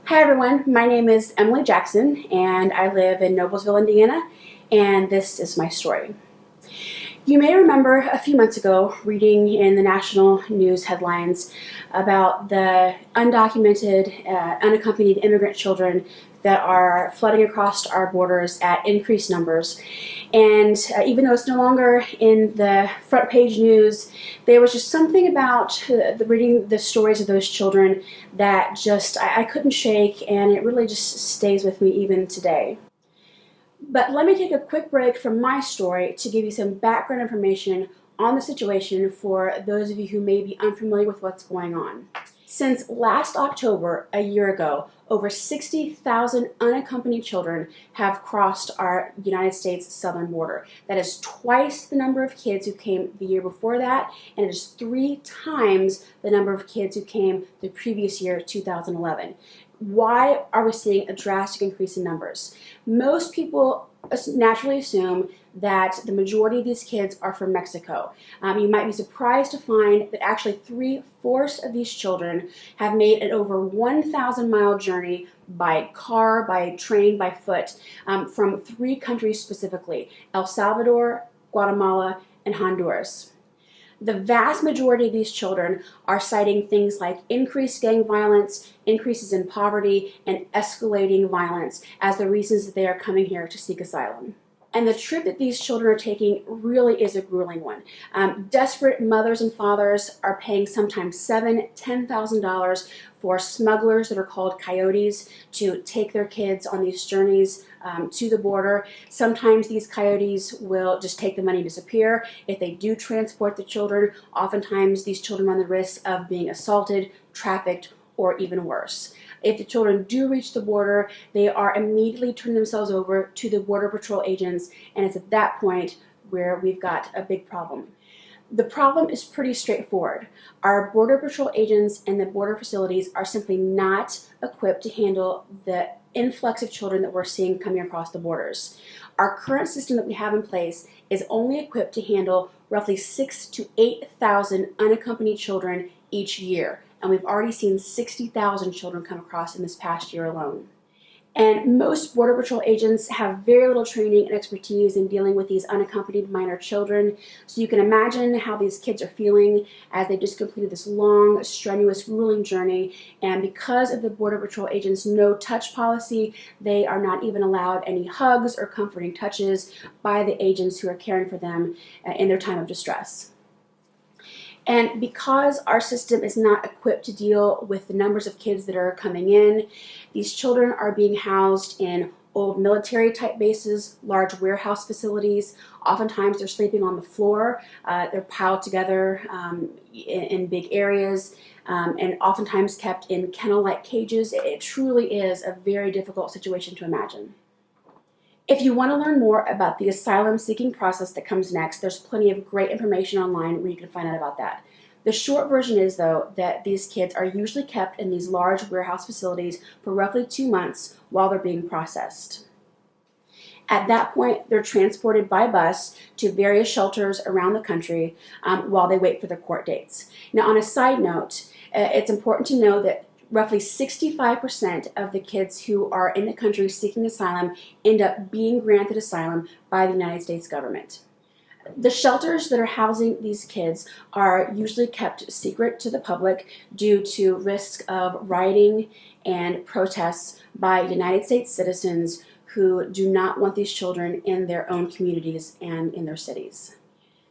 Hi everyone, my name is Emily Jackson and I live in Noblesville, Indiana, and this is my story. You may remember a few months ago reading in the national news headlines about the undocumented, unaccompanied immigrant children that are flooding across our borders at increased numbers. And even though it's no longer in the front page news, there was just something about reading the stories of those children that just I couldn't shake, and it really just stays with me even today. But let me take a quick break from my story to give you some background information on the situation for those of you who may be unfamiliar with what's going on. Since last October, a year ago, over 60,000 unaccompanied children have crossed our United States southern border. That is twice the number of kids who came the year before that, and it is 3 times the number of kids who came the previous year, 2011. Why are we seeing a drastic increase in numbers? Most people naturally assume that the majority of these kids are from Mexico. You might be surprised to find that actually 3/4 of these children have made an over 1,000-mile journey by car, by train, by foot, from 3 countries specifically: El Salvador, Guatemala, and Honduras. The vast majority of these children are citing things like increased gang violence, increases in poverty, and escalating violence as the reasons that they are coming here to seek asylum. And the trip that these children are taking really is a grueling one. Desperate mothers and fathers are paying sometimes $7,000, $10,000 for smugglers that are called coyotes to take their kids on these journeys to the border. Sometimes these coyotes will just take the money and disappear. If they do transport the children, oftentimes these children run the risk of being assaulted, trafficked, or even worse. If the children do reach the border, they are immediately turning themselves over to the Border Patrol agents, and it's at that point where we've got a big problem. The problem is pretty straightforward. Our Border Patrol agents and the border facilities are simply not equipped to handle the influx of children that we're seeing coming across the borders. Our current system that we have in place is only equipped to handle roughly 6,000 to 8,000 unaccompanied children each year, and we've already seen 60,000 children come across in this past year alone. And most Border Patrol agents have very little training and expertise in dealing with these unaccompanied minor children. So you can imagine how these kids are feeling as they just completed this long, strenuous, grueling journey. And because of the Border Patrol agents' no-touch policy, they are not even allowed any hugs or comforting touches by the agents who are caring for them in their time of distress. And because our system is not equipped to deal with the numbers of kids that are coming in, these children are being housed in old military type bases, large warehouse facilities. Oftentimes they're sleeping on the floor. They're piled together in big areas, and oftentimes kept in kennel-like cages. It truly is a very difficult situation to imagine. If you want to learn more about the asylum seeking process that comes next, there's plenty of great information online where you can find out about that. The short version is, though, that these kids are usually kept in these large warehouse facilities for roughly 2 months while they're being processed. At that point, they're transported by bus to various shelters around the country while they wait for their court dates. Now, on a side note, it's important to know that roughly 65% of the kids who are in the country seeking asylum end up being granted asylum by the United States government. The shelters that are housing these kids are usually kept secret to the public due to risk of rioting and protests by United States citizens who do not want these children in their own communities and in their cities.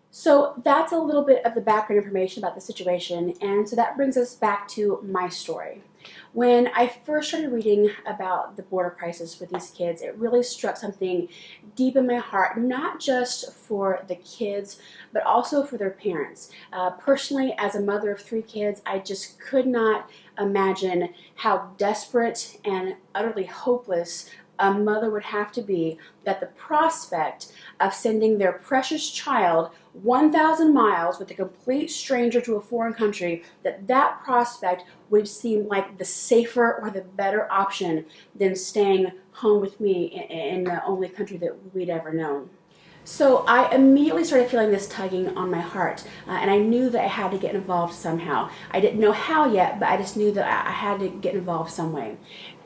So that's a little bit of the background information about the situation, and so that brings us back to my story. When I first started reading about the border crisis with these kids, it really struck something deep in my heart, not just for the kids, but also for their parents. Personally, as a mother of 3 kids, I just could not imagine how desperate and utterly hopeless a mother would have to be, that the prospect of sending their precious child 1,000 miles with a complete stranger to a foreign country, that prospect would seem like the safer or the better option than staying home with me in the only country that we'd ever known. So I immediately started feeling this tugging on my heart, and I knew that I had to get involved somehow. I didn't know how yet, but I just knew that I had to get involved some way.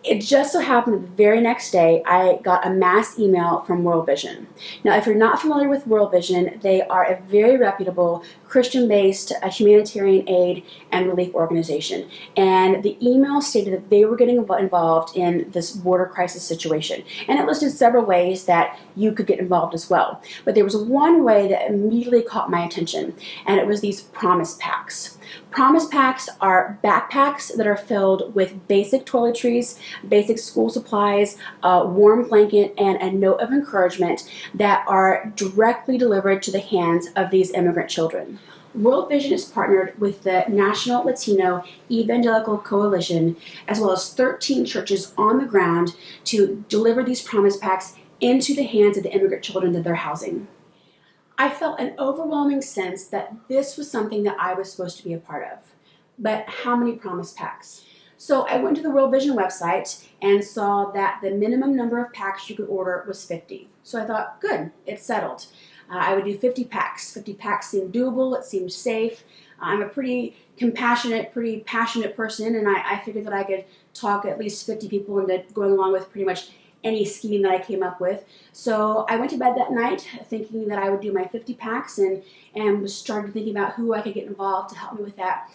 It just so happened that the very next day I got a mass email from World Vision. Now, if you're not familiar with World Vision, they are a very reputable Christian-based humanitarian aid and relief organization. And the email stated that they were getting involved in this border crisis situation. And it listed several ways that you could get involved as well. But there was one way that immediately caught my attention, and it was these promise packs. Promise packs are backpacks that are filled with basic toiletries, basic school supplies, a warm blanket, and a note of encouragement that are directly delivered to the hands of these immigrant children. World Vision is partnered with the National Latino Evangelical Coalition, as well as 13 churches on the ground to deliver these promise packs into the hands of the immigrant children that they're housing. I felt an overwhelming sense that this was something that I was supposed to be a part of. But how many promise packs? So I went to the World Vision website and saw that the minimum number of packs you could order was 50. So I thought, good, it's settled. I would do 50 packs. 50 packs seemed doable, it seemed safe. I'm a pretty compassionate, pretty passionate person, and I figured that I could talk at least 50 people into going along with pretty much any scheme that I came up with. So I went to bed that night thinking that I would do my 50 packs and started thinking about who I could get involved to help me with that.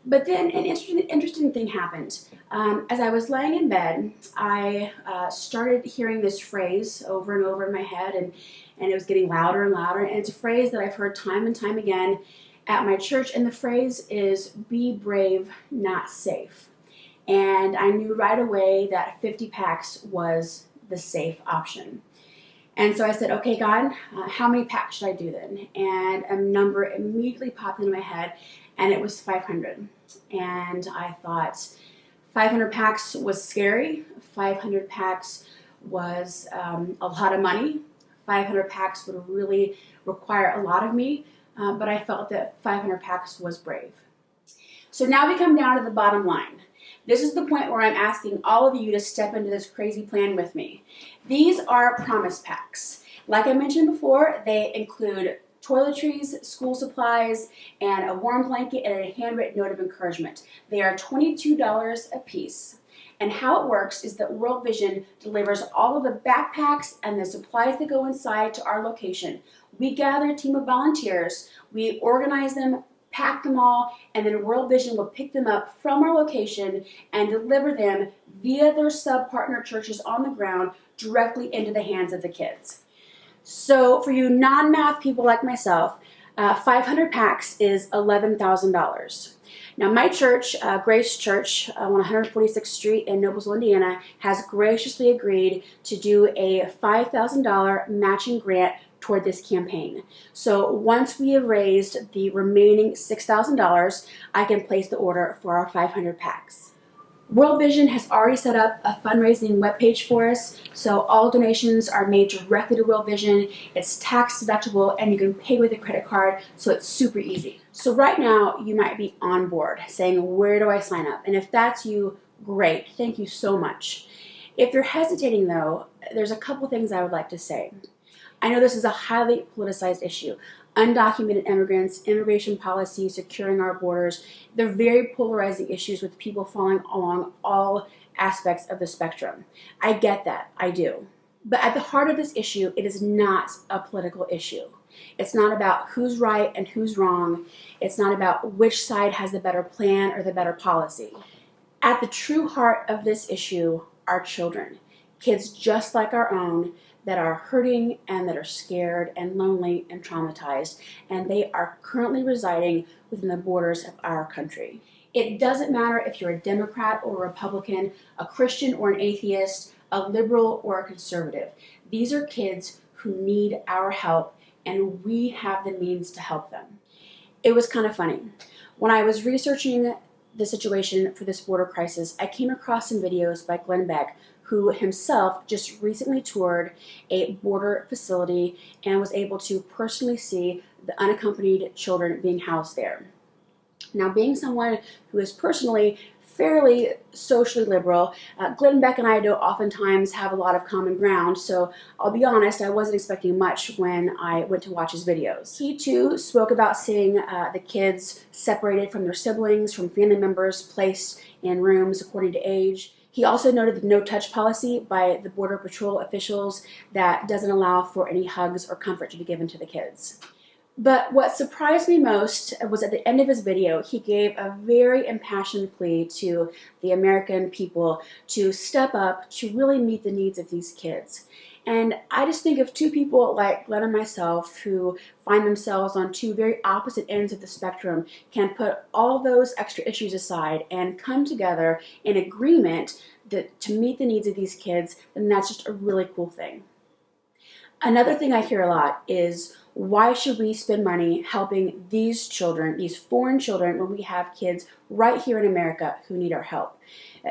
But then an interesting thing happened. As I was laying in bed, I started hearing this phrase over and over in my head, and it was getting louder and louder. And it's a phrase that I've heard time and time again at my church, and the phrase is, "Be brave, not safe." And I knew right away that 50 packs was the safe option. And so I said, okay, God, how many packs should I do then? And a number immediately popped into my head, and it was 500. And I thought 500 packs was scary. 500 packs was a lot of money. 500 packs would really require a lot of me, but I felt that 500 packs was brave. So now we come down to the bottom line. This is the point where I'm asking all of you to step into this crazy plan with me. These are promise packs. Like I mentioned before, they include toiletries, school supplies, and a warm blanket and a handwritten note of encouragement. They are $22 a piece. And how it works is that World Vision delivers all of the backpacks and the supplies that go inside to our location. We gather a team of volunteers, we organize them, pack them all, and then World Vision will pick them up from our location and deliver them via their sub-partner churches on the ground directly into the hands of the kids. So for you non-math people like myself, 500 packs is $11,000. Now my church, Grace Church on 146th Street in Noblesville, Indiana, has graciously agreed to do a $5,000 matching grant toward this campaign. So once we have raised the remaining $6,000, I can place the order for our 500 packs. World Vision has already set up a fundraising webpage for us, so all donations are made directly to World Vision. It's tax deductible and you can pay with a credit card, so it's super easy. So right now you might be on board saying, where do I sign up? And if that's you, great, thank you so much. If you're hesitating though, there's a couple things I would like to say. I know this is a highly politicized issue. Undocumented immigrants, immigration policy, securing our borders, they're very polarizing issues with people falling along all aspects of the spectrum. I get that, I do. But at the heart of this issue, it is not a political issue. It's not about who's right and who's wrong. It's not about which side has the better plan or the better policy. At the true heart of this issue are children, kids just like our own, that are hurting and that are scared and lonely and traumatized, and they are currently residing within the borders of our country. It doesn't matter if you're a Democrat or a Republican, a Christian or an atheist, a liberal or a conservative. These are kids who need our help, and we have the means to help them. It was kind of funny. When I was researching the situation for this border crisis, I came across some videos by Glenn Beck, who himself just recently toured a border facility and was able to personally see the unaccompanied children being housed there. Now, being someone who is personally fairly socially liberal, Glenn Beck and I do oftentimes have a lot of common ground, so I'll be honest, I wasn't expecting much when I went to watch his videos. He too spoke about seeing the kids separated from their siblings, from family members, placed in rooms according to age. He also noted the no-touch policy by the Border Patrol officials that doesn't allow for any hugs or comfort to be given to the kids. But what surprised me most was at the end of his video, he gave a very impassioned plea to the American people to step up to really meet the needs of these kids. And I just think of two people like Glenn and myself who find themselves on two very opposite ends of the spectrum can put all those extra issues aside and come together in agreement to meet the needs of these kids, and that's just a really cool thing. Another thing I hear a lot is, why should we spend money helping these children, these foreign children, when we have kids right here in America who need our help?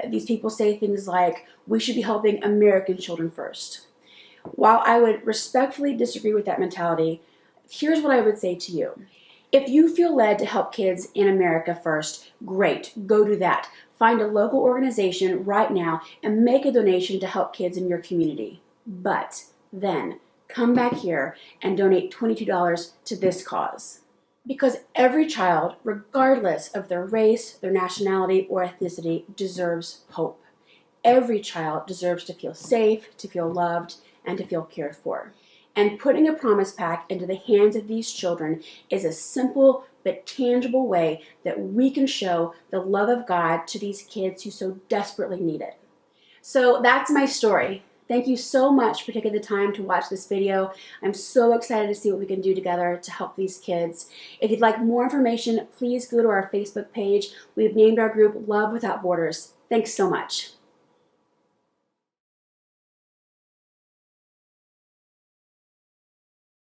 These people say things like, we should be helping American children first. While I would respectfully disagree with that mentality, here's what I would say to you. If you feel led to help kids in America first, great, go do that. Find a local organization right now and make a donation to help kids in your community. But then, come back here and donate $22 to this cause. Because every child, regardless of their race, their nationality, or ethnicity, deserves hope. Every child deserves to feel safe, to feel loved, and to feel cared for. And putting a promise pack into the hands of these children is a simple but tangible way that we can show the love of God to these kids who so desperately need it. So that's my story. Thank you so much for taking the time to watch this video. I'm so excited to see what we can do together to help these kids. If you'd like more information, please go to our Facebook page. We've named our group Love Without Borders. Thanks so much.